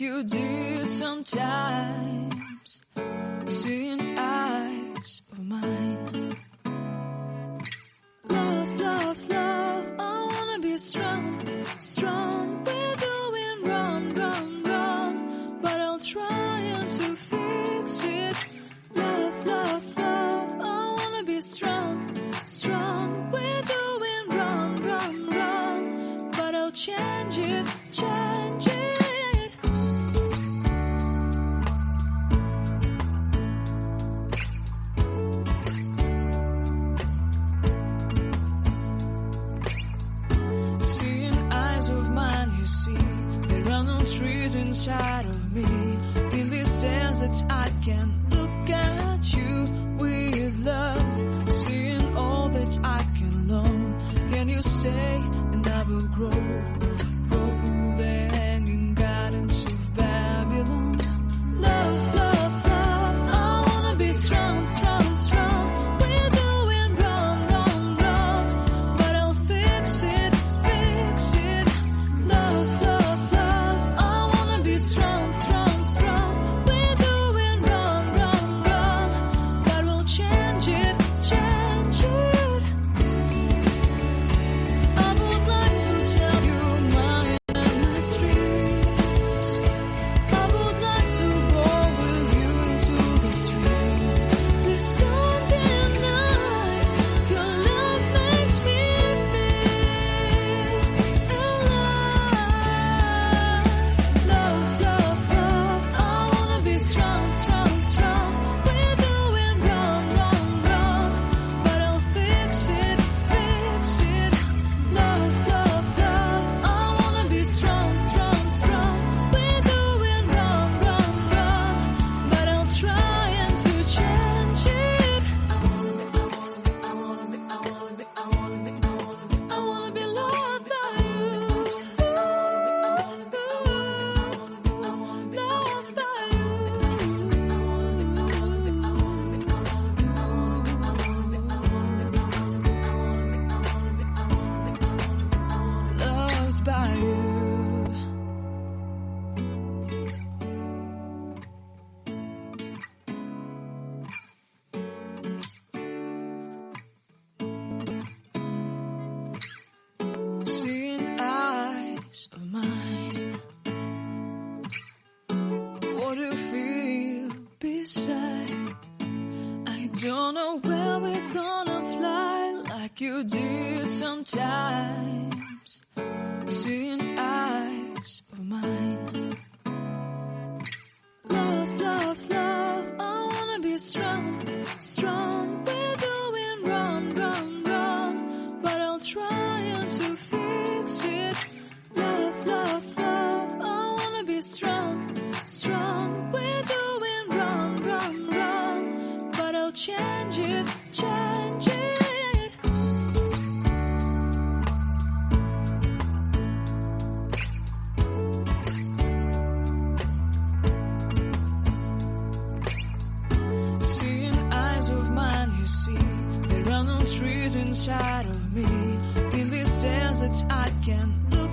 like you did sometimes, seeing eyes of mine. Love, love, love, I wanna be strong, strong. We're doing wrong, wrong, wrong, but I'll try to fix it. Love, love, love, I wanna be strong, strong. We're doing wrong, wrong, wrong, but I'll change it, change it. Trees inside of me. In this desert I can look at you with love, seeing all that I can long. Can you stay and I will grow? Oh, the hanging gardens of Babylon. Love, love, love, I wanna be strong, strong, strong. We're doing wrong, wrong, wrong, but I'll fix it, fix it. Love, love, strong, strong, strong. We're doing wrong, wrong, wrong, but we'll change it, change it. I would like to tell you my mysteries. I would like to go with you to the street. Please don't deny your love makes me feel alive. Love, love, love, I wanna be strong, strong, strong. We're doing wrong, wrong, wrong, but I'll fix it, fix it. Love, love, love, I wanna be strong, strong, strong. We're doing wrong, wrong, wrong, but I'll try to change it. I wanna be loved by you. Loved by you. Loved by you. Seeing eyes of mine. What do you feel beside? I don't know where we're gonna fly like you did sometimes. Seeing eyes of mine. Love, love, love, I wanna be strong, strong. We're doing wrong, wrong, wrong, but I'll try to fix it. Love, love, love, I wanna be strong, strong. We're doing wrong, wrong, wrong, but I'll change it, change it. Seeing eyes of mine, you see, there are no trees inside of me. In this desert I can look